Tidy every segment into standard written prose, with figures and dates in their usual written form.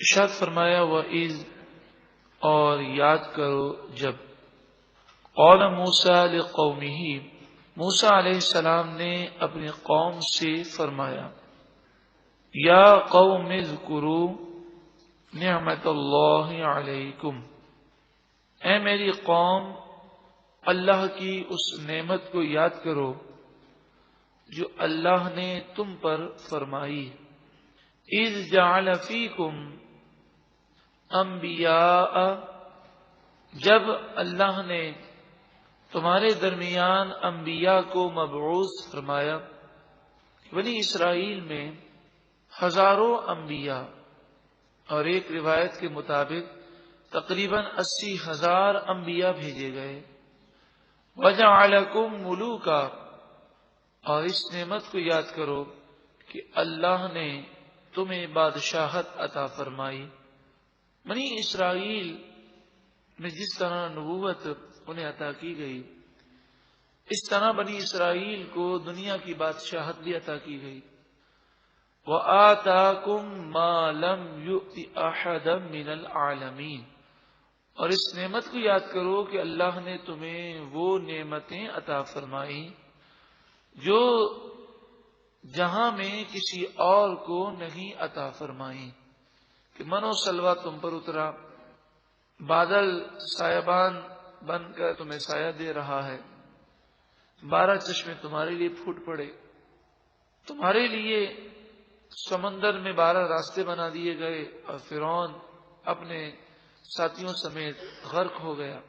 ارشاد فرمایا وَإِذْ اور یاد کرو جب قول موسیٰ لقومہ موسیٰ علیہ السلام نے اپنی قوم سے فرمایا یا قوم اذکروا نعمت اللہ علیکم، اے میری قوم اللہ کی اس نعمت کو یاد کرو جو اللہ نے تم پر فرمائی۔ اذ جعل فیکم انبیاء، جب اللہ نے تمہارے درمیان انبیاء کو مبعوث فرمایا۔ بنی اسرائیل میں ہزاروں انبیاء اور ایک روایت کے مطابق تقریباً 80,000 انبیاء بھیجے گئے۔ وَجَعَلَكُم مُلُوكًا، اور اس نعمت کو یاد کرو کہ اللہ نے تمہیں بادشاہت عطا فرمائی۔ بنی اسرائیل میں جس طرح نبوت انہیں عطا کی گئی، اس طرح بنی اسرائیل کو دنیا کی بادشاہت بھی عطا کی گئی۔ وَآتَاكُم مَّا لَمْ يُؤْتِ أَحَدًا مِّنَ الْعَالَمِينَ، اور اس نعمت کو یاد کرو کہ اللہ نے تمہیں وہ نعمتیں عطا فرمائی جو جہاں میں کسی اور کو نہیں عطا فرمائی، کہ من و سلوہ تم پر اترا، بادل سایبان بن کر تمہیں سایہ دے رہا ہے، 12 چشمے تمہارے لیے پھوٹ پڑے، تمہارے لیے سمندر میں 12 راستے بنا دیے گئے، اور فرعون اپنے ساتھیوں سمیت غرق ہو گیا۔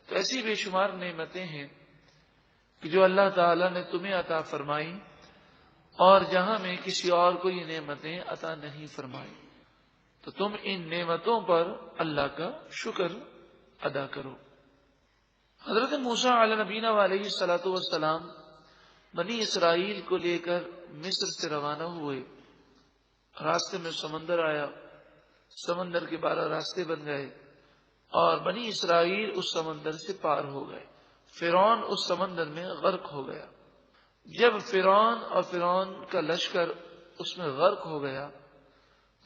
تو ایسی بے شمار نعمتیں ہیں کہ جو اللہ تعالی نے تمہیں عطا فرمائی اور جہاں میں کسی اور کو یہ نعمتیں عطا نہیں فرمائی، تو تم ان نعمتوں پر اللہ کا شکر ادا کرو۔ حضرت موسیٰ علیہ نبینا علیہ الصلوۃ والسلام بنی اسرائیل کو لے کر مصر سے روانہ ہوئے۔ راستے میں سمندر آیا، سمندر کے 12 راستے بن گئے اور بنی اسرائیل اس سمندر سے پار ہو گئے۔ فرعون اس سمندر میں غرق ہو گیا۔ جب فرعون کا لشکر اس میں غرق ہو گیا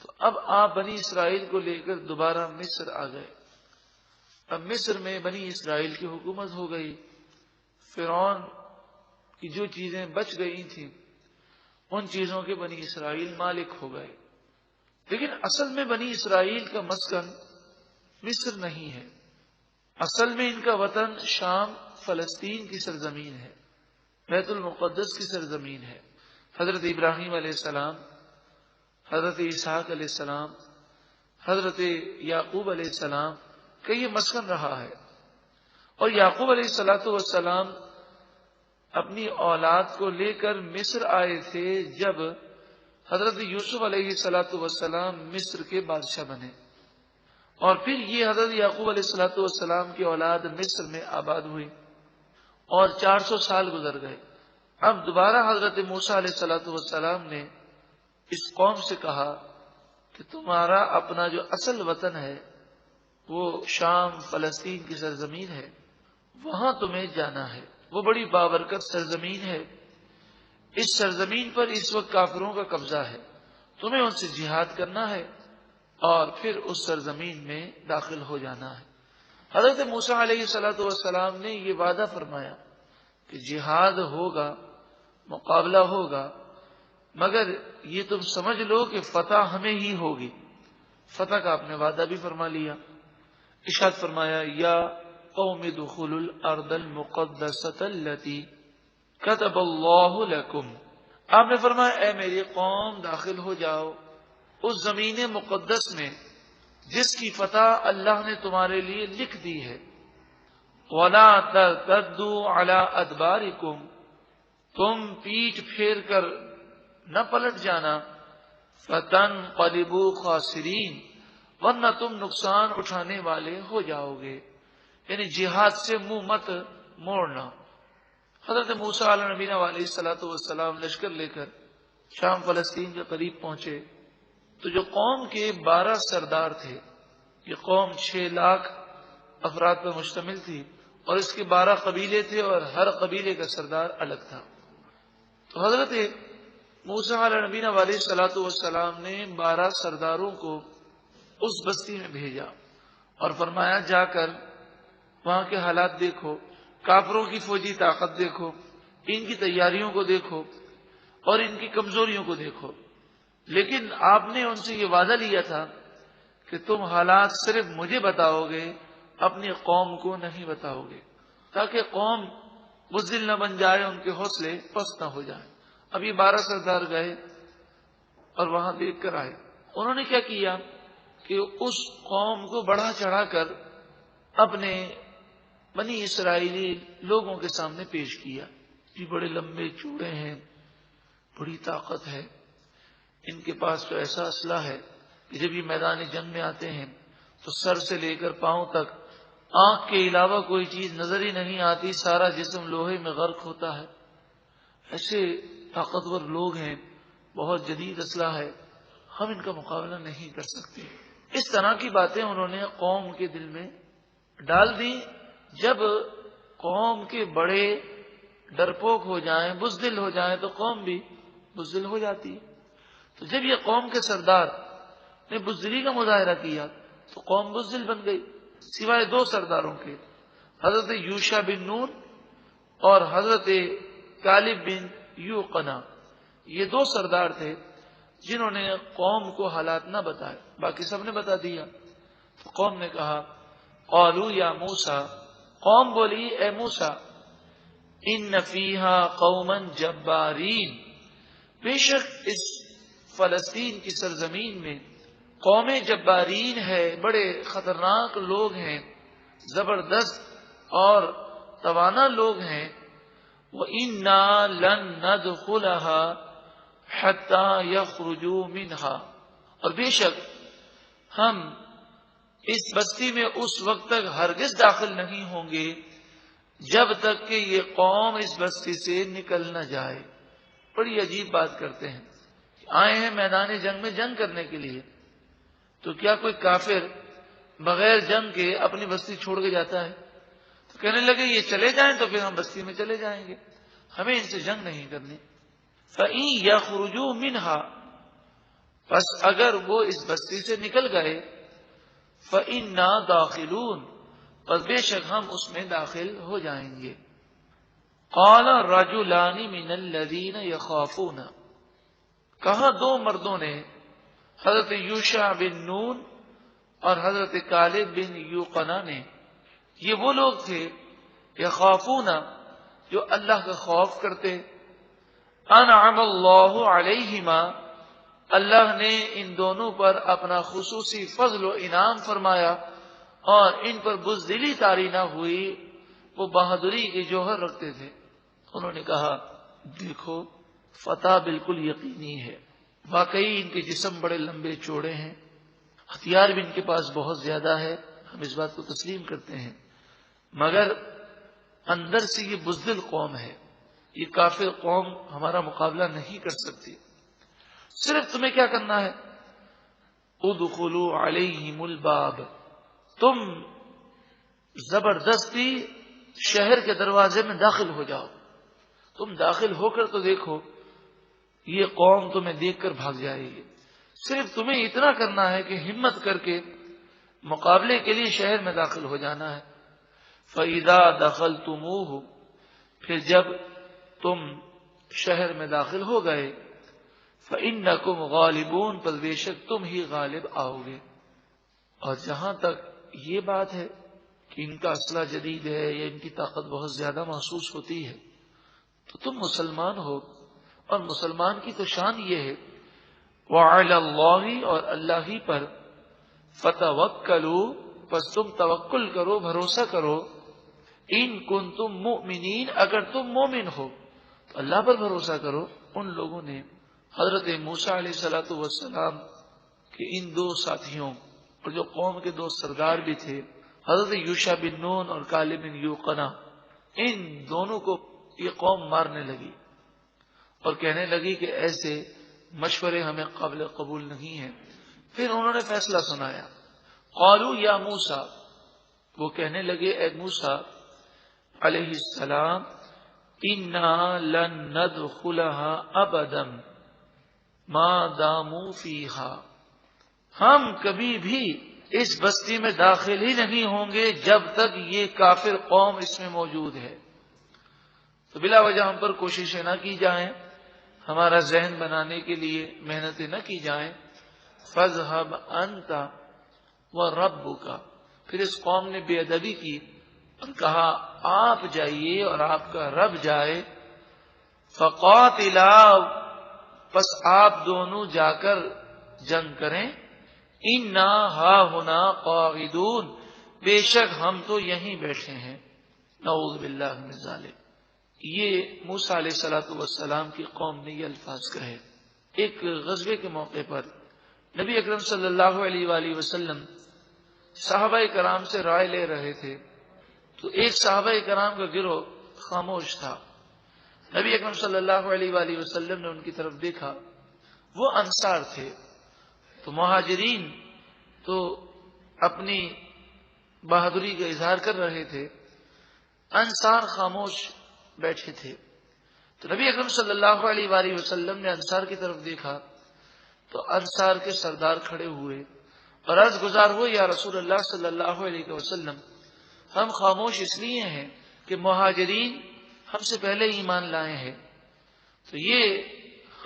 تو اب آپ بنی اسرائیل کو لے کر دوبارہ مصر آ گئے۔ اب مصر میں بنی اسرائیل کی حکومت ہو گئی۔ فرعون کی جو چیزیں بچ گئی تھیں ان چیزوں کے بنی اسرائیل مالک ہو گئے، لیکن اصل میں بنی اسرائیل کا مسکن مصر نہیں ہے۔ اصل میں ان کا وطن شام، فلسطین کی سرزمین ہے، بیت المقدس کی سرزمین ہے۔ حضرت ابراہیم علیہ السلام، حضرت اسحاق علیہ السلام، حضرت یعقوب علیہ السلام کا یہ مسکن رہا ہے، اور یعقوب علیہ السلام اپنی اولاد کو لے کر مصر آئے تھے جب حضرت یوسف علیہ السلام مصر کے بادشاہ بنے، اور پھر یہ حضرت یعقوب علیہ السلام کی اولاد مصر میں آباد ہوئی اور 400 سال گزر گئے۔ اب دوبارہ حضرت موسیٰ علیہ السلام نے اس قوم سے کہا کہ تمہارا اپنا جو اصل وطن ہے وہ شام، فلسطین کی سرزمین ہے، وہاں تمہیں جانا ہے، وہ بڑی بابرکت سرزمین ہے، اس سرزمین پر اس وقت کافروں کا قبضہ ہے، تمہیں ان سے جہاد کرنا ہے اور پھر اس سرزمین میں داخل ہو جانا ہے۔ حضرت موسیٰ علیہ السلام نے یہ وعدہ فرمایا کہ جہاد ہوگا، مقابلہ ہوگا، مگر یہ تم سمجھ لو کہ فتح ہمیں ہی ہوگی۔ فتح کا آپ نے وعدہ بھی فرما لیا۔ ارشاد فرمایا یا قوم ادخلوا الارض المقدسۃ التي كتب اللہ لکم، آپ نے فرمایا اے میری قوم داخل ہو جاؤ اس زمین مقدس میں جس کی فتح اللہ نے تمہارے لیے لکھ دی ہے۔ وَلَا تَرْتَدُّوا عَلَىٰ أَدْبَارِكُمْ، تم پیٹھ پھیر کر نہ پلٹ جانا، فَتَنْقَلِبُوا خَاسِرِينَ، ورنہ تم نقصان اٹھانے والے ہو جاؤ گے، یعنی جہاد سے منہ مت موڑنا۔ حضرت موسیٰ علیہ نبینا علیہ السلام لشکر لے کر شام فلسطین کے قریب پہنچے تو جو قوم کے 12 سردار تھے، یہ قوم 6 لاکھ افراد پر مشتمل تھی اور اس کے 12 قبیلے تھے اور ہر قبیلے کا سردار الگ تھا۔ تو حضرت موسیٰ علیہ نبینا علیہ السلام نے 12 سرداروں کو اس بستی میں بھیجا اور فرمایا جا کر وہاں کے حالات دیکھو، کافروں کی فوجی طاقت دیکھو، ان کی تیاریوں کو دیکھو اور ان کی کمزوریوں کو دیکھو، لیکن آپ نے ان سے یہ وعدہ لیا تھا کہ تم حالات صرف مجھے بتاؤ گے، اپنی قوم کو نہیں بتاؤ گے، تاکہ قوم بزدل نہ بن جائے، ان کے حوصلے پست نہ ہو جائیں۔ اب یہ 12 سردار گئے اور وہاں دیکھ کر آئے۔ انہوں نے کیا کیا کہ اس قوم کو بڑھا چڑھا کر اپنے بنی اسرائیلی لوگوں کے سامنے پیش کیا کہ بڑے لمبے چوڑے ہیں، بڑی طاقت ہے، ان کے پاس تو ایسا اسلحہ ہے کہ جب یہ میدان جنگ میں آتے ہیں تو سر سے لے کر پاؤں تک آنکھ کے علاوہ کوئی چیز نظر ہی نہیں آتی، سارا جسم لوہے میں غرق ہوتا ہے۔ ایسے طاقتور لوگ ہیں، بہت جدید اسلحہ ہے، ہم ان کا مقابلہ نہیں کر سکتے۔ اس طرح کی باتیں انہوں نے قوم کے دل میں ڈال دی۔ جب قوم کے بڑے ڈرپوک ہو جائیں، بزدل ہو جائیں تو قوم بھی بزدل ہو جاتی ہے۔ تو جب یہ قوم کے سردار نے بزدلی کا مظاہرہ کیا تو قوم بزدل بن گئی، سوائے 2 سرداروں کے، حضرت یوشع بن نون اور حضرت کالب بن یوقنا۔ یہ 2 سردار تھے جنہوں نے قوم کو حالات نہ بتائے، باقی سب نے بتا دیا۔ تو قوم نے کہا قالوا یا موسیٰ، قوم بولی اے موسیٰ، ان فیہا قوما جبارین، بے شک اس فلسطین کی سرزمین میں قوم جبارین ہے، بڑے خطرناک لوگ ہیں، زبردست اور توانا لوگ ہیں۔ وَإِنَّا لَن نَّدْخُلَهَا حَتَّى يَخْرُجُوا مِنْهَا، اور بے شک ہم اس بستی میں اس وقت تک ہرگز داخل نہیں ہوں گے جب تک کہ یہ قوم اس بستی سے نکل نہ جائے۔ بڑی عجیب بات کرتے ہیں، آئے ہیں میدان جنگ میں جنگ کرنے کے لیے، تو کیا کوئی کافر بغیر جنگ کے اپنی بستی چھوڑ کے جاتا ہے؟ تو کہنے لگے یہ چلے جائیں تو پھر ہم بستی میں چلے جائیں گے، ہمیں ان سے جنگ نہیں کرنی۔ فَإِن يَخْرُجُوا مِنْهَا، پس اگر وہ اس بستی سے نکل گئے، فَإِنَّا دَاخِلُونَ، پس بے شک ہم اس میں داخل ہو جائیں گے۔ قَالَ رَجُلَانِ مِنَ الَّذِينَ يَخَافُونَ، کہا 2 مردوں نے، حضرت یوشع بن نون اور حضرت کالب بن یوقنا نے، یہ وہ لوگ تھے یخافون جو اللہ کا خوف کرتے، انعم اللہ علیہما، اللہ نے ان دونوں پر اپنا خصوصی فضل و انعام فرمایا اور ان پر بزدلی طاری نہ ہوئی، وہ بہادری کے جوہر رکھتے تھے۔ انہوں نے کہا دیکھو فتح بالکل یقینی ہے، واقعی ان کے جسم بڑے لمبے چوڑے ہیں، ہتھیار بھی ان کے پاس بہت زیادہ ہے، ہم اس بات کو تسلیم کرتے ہیں، مگر اندر سے یہ بزدل قوم ہے، یہ کافر قوم ہمارا مقابلہ نہیں کر سکتی۔ صرف تمہیں کیا کرنا ہے، ادخلوا علیہم الباب، تم زبردستی شہر کے دروازے میں داخل ہو جاؤ، تم داخل ہو کر تو دیکھو، یہ قوم تمہیں دیکھ کر بھاگ جائے گی، صرف تمہیں اتنا کرنا ہے کہ ہمت کر کے مقابلے کے لیے شہر میں داخل ہو جانا ہے۔ فَإِذَا دَخَلْتُمُوهُ، پھر جب تم شہر میں داخل ہو گئے، فَإِنَّكُمْ غَالِبُونَ، پس بے شک تم ہی غالب آؤ گے۔ اور جہاں تک یہ بات ہے کہ ان کا اسلحہ جدید ہے یا ان کی طاقت بہت زیادہ محسوس ہوتی ہے، تو تم مسلمان ہو، اور مسلمان کی تو شان یہ ہے وَعَلَى اللَّهِ، اور اللہ ہی پر، فَتَوَكَّلُوا، پس تم توکل کرو، بھروسہ کرو، ان کنتم مؤمنین، اگر تم مومن ہو تو اللہ پر بھروسہ کرو۔ ان لوگوں نے حضرت موسیٰ علیہ السلام کے ان 2 ساتھیوں اور جو قوم کے 2 سردار بھی تھے، حضرت یوشع بن نون اور کالب بن یوقنا، ان دونوں کو یہ قوم مارنے لگی اور کہنے لگی کہ ایسے مشورے ہمیں قابل قبول نہیں ہیں۔ پھر انہوں نے فیصلہ سنایا، قالوا یا موسیٰ، وہ کہنے لگے اے موسیٰ علیہ السلام، انا لن ندخلها ابدا ما داموا فیہا، ہم کبھی بھی اس بستی میں داخل ہی نہیں ہوں گے جب تک یہ کافر قوم اس میں موجود ہے. تو بلا وجہ ہم پر کوششیں نہ کی جائیں، ہمارا ذہن بنانے کے لیے محنتیں نہ کی جائیں. فَاذْهَبْ أَنْتَ وَرَبُّكَ. پھر اس قوم نے بے ادبی کی اور کہا آپ جائیے اور آپ کا رب جائے. فَقَاتِلَا. پس آپ دونوں جا کر جنگ کریں. اِنَّا هَاهُنَا قَاعِدُونَ. بے شک ہم تو یہیں بیٹھے ہیں. نعوذ باللہ من ذالک. یہ موسیٰ علیہ الصلوۃ والسلام کی قوم نے یہ الفاظ کہے. ایک غزوے کے موقع پر نبی اکرم صلی اللہ علیہ وآلہ وسلم صحابہ کرام سے رائے لے رہے تھے تو ایک صحابہ کرام کا گروہ خاموش تھا. نبی اکرم صلی اللہ علیہ وآلہ وسلم نے ان کی طرف دیکھا، وہ انصار تھے. تو مہاجرین تو اپنی بہادری کا اظہار کر رہے تھے، انصار خاموش بیٹھے تھے. تو نبی اکرم صلی اللہ علیہ وآلہ وسلم نے انصار کی طرف دیکھا تو انصار کے سردار کھڑے ہوئے اور عرض گزار ہوئے، یا رسول اللہ صلی اللہ علیہ وسلم، ہم خاموش اس لیے ہیں کہ مہاجرین ہم سے پہلے ایمان لائے ہیں، تو یہ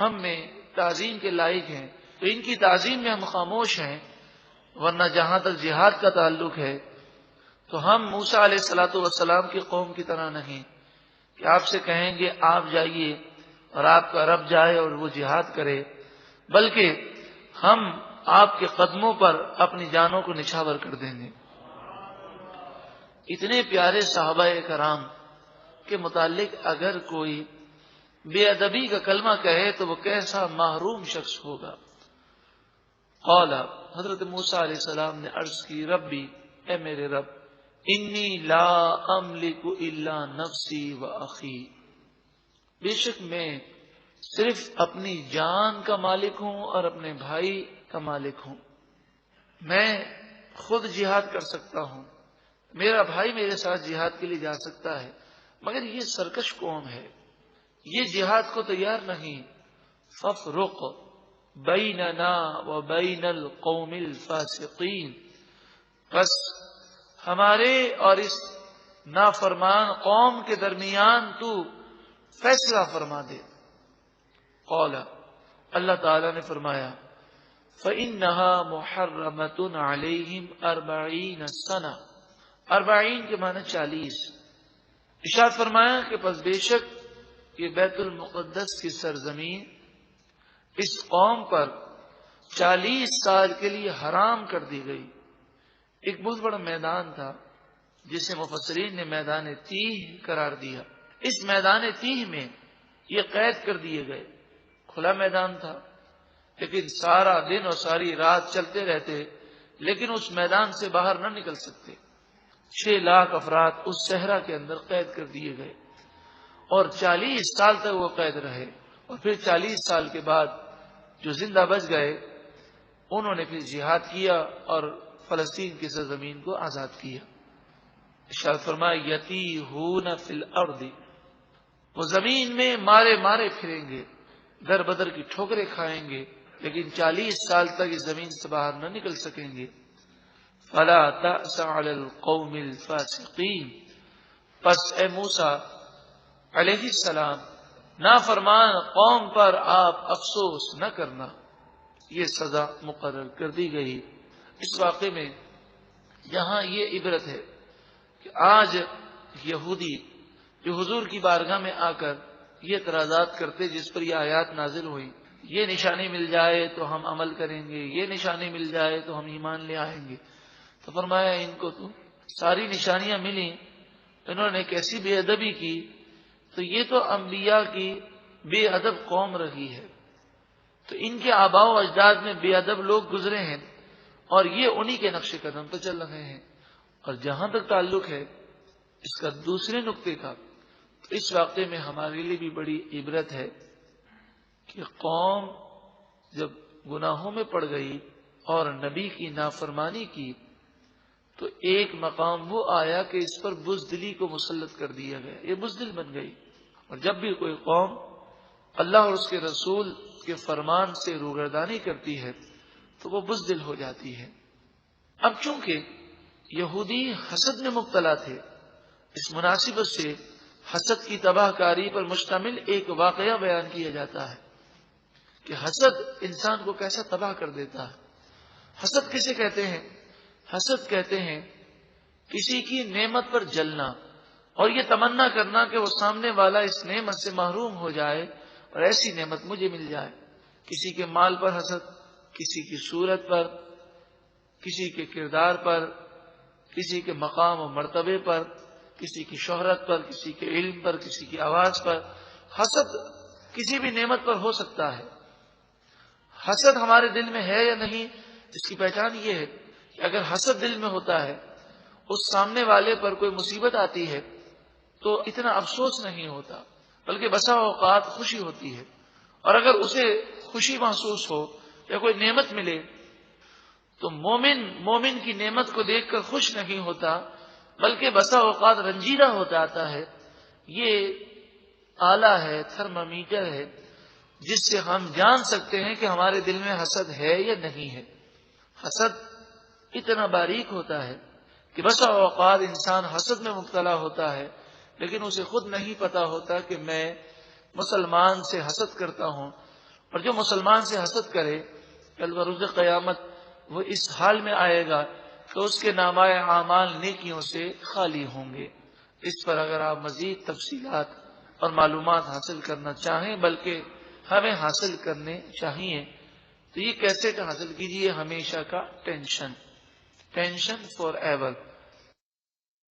ہم میں تعظیم کے لائق ہیں، تو ان کی تعظیم میں ہم خاموش ہیں. ورنہ جہاں تک جہاد کا تعلق ہے تو ہم موسیٰ علیہ الصلوۃ والسلام کی قوم کی طرح نہیں کہ آپ سے کہیں گے آپ جائیے اور آپ کا رب جائے اور وہ جہاد کرے، بلکہ ہم آپ کے قدموں پر اپنی جانوں کو نچھاور کر دیں گے. اتنے پیارے صحابہ کرام کے متعلق اگر کوئی بے ادبی کا کلمہ کہے تو وہ کیسا محروم شخص ہوگا. قال. حضرت موسیٰ علیہ السلام نے عرض کی، ربی، اے میرے رب، انی لا املک الا نفسی و اخی. بے شک میں صرف اپنی جان کا مالک ہوں اور اپنے بھائی کا مالک ہوں. میں خود جہاد کر سکتا ہوں، میرا بھائی میرے ساتھ جہاد کے لیے جا سکتا ہے، مگر یہ سرکش قوم ہے، یہ جہاد کو تیار نہیں. فَافْرُقْ بَيْنَنَا وَبَيْنَ الْقَوْمِ الْفَاسِقِينَ. بس ہمارے اور اس نافرمان قوم کے درمیان تو فیصلہ فرما دے. قال. اللہ تعالی نے فرمایا، فَإِنَّهَا مُحَرَّمَةٌ عَلَيْهِمْ 40 سنہ. 40 کے معنی 40. ارشاد فرمایا کہ پس بے شک یہ بیت المقدس کی سرزمین اس قوم پر 40 سال کے لیے حرام کر دی گئی. ایک بہت بڑا میدان تھا جسے مفسرین نے میدان تیہ قرار دیا. اس میدان تیہ میں یہ قید کر دیے گئے. کھلا میدان تھا لیکن سارا دن اور ساری رات چلتے رہتے، لیکن اس میدان سے باہر نہ نکل سکتے. 6 لاکھ افراد اس صحرا کے اندر قید کر دیے گئے اور 40 سال تک وہ قید رہے. اور پھر 40 سال کے بعد جو زندہ بچ گئے انہوں نے پھر جہاد کیا اور فلسطین کی سرزمین کو آزاد کیا. ارشاد فرمایا، یتیہون فی الارض. وہ زمین میں مارے مارے پھریں گے، در بدر کی ٹھوکریں کھائیں گے، لیکن 40 سال تک اس زمین سے باہر نہ نکل سکیں گے. فلا تأس علی القوم الفاسقین. پس اے موسیٰ علیہ السلام، نافرمان قوم پر آپ افسوس نہ کرنا. یہ سزا مقرر کر دی گئی. اس واقعے میں یہاں یہ عبرت ہے کہ آج یہودی جو حضور کی بارگاہ میں آ کر یہ اعتراضات کرتے جس پر یہ آیات نازل ہوئی، یہ نشانی مل جائے تو ہم عمل کریں گے، یہ نشانی مل جائے تو ہم ایمان لے آئیں گے. تو فرمایا ان کو تو ساری نشانیاں ملیں، انہوں نے کیسی بے ادبی کی. تو یہ تو انبیاء کی بے ادب قوم رہی ہے، تو ان کے آباء و اجداد میں بے ادب لوگ گزرے ہیں اور یہ انہی کے نقش قدم پہ چل رہے ہیں. اور جہاں تک تعلق ہے اس کا دوسرے نقطے کا، تو اس واقعے میں ہمارے لیے بھی بڑی عبرت ہے کہ قوم جب گناہوں میں پڑ گئی اور نبی کی نافرمانی کی تو ایک مقام وہ آیا کہ اس پر بزدلی کو مسلط کر دیا گیا، یہ بزدل بن گئی. اور جب بھی کوئی قوم اللہ اور اس کے رسول کے فرمان سے روگردانی کرتی ہے تو وہ بزدل ہو جاتی ہے۔ اب چونکہ یہودی حسد میں مبتلا تھے، اس مناسبت سے حسد کی تباہ کاری پر مشتمل ایک واقعہ بیان کیا جاتا ہے کہ حسد انسان کو کیسا تباہ کر دیتا ہے۔ حسد کسے کہتے ہیں؟ حسد کہتے ہیں کسی کی نعمت پر جلنا اور یہ تمنا کرنا کہ وہ سامنے والا اس نعمت سے محروم ہو جائے اور ایسی نعمت مجھے مل جائے۔ کسی کے مال پر حسد، کسی کی صورت پر، کسی کے کردار پر، کسی کے مقام و مرتبے پر، کسی کی شہرت پر، کسی کے علم پر، کسی کی آواز پر۔ حسد کسی بھی نعمت پر ہو سکتا ہے۔ حسد ہمارے دل میں ہے یا نہیں، اس کی پہچان یہ ہے کہ اگر حسد دل میں ہوتا ہے، اس سامنے والے پر کوئی مصیبت آتی ہے تو اتنا افسوس نہیں ہوتا، بلکہ بسا اوقات خوشی ہوتی ہے۔ اور اگر اسے خوشی محسوس ہو یا کوئی نعمت ملے تو مومن کی نعمت کو دیکھ کر خوش نہیں ہوتا، بلکہ بسا اوقات رنجیدہ ہو جاتا ہے۔ یہ آلہ ہے، تھرمامیٹر ہے، جس سے ہم جان سکتے ہیں کہ ہمارے دل میں حسد ہے یا نہیں ہے۔ حسد اتنا باریک ہوتا ہے کہ بسا اوقات انسان حسد میں مبتلا ہوتا ہے، لیکن اسے خود نہیں پتا ہوتا کہ میں مسلمان سے حسد کرتا ہوں، اور جو مسلمان سے حسد کرے کل بروز قیامت وہ اس حال میں آئے گا کہ اس کے نامۂ اعمال نیکیوں سے خالی ہوں گے۔ اس پر اگر آپ مزید تفصیلات اور معلومات حاصل کرنا چاہیں، بلکہ ہمیں حاصل کرنے چاہیے، تو یہ کیسٹ حاصل کیجیے ہمیشہ کا ٹینشن فار ایور۔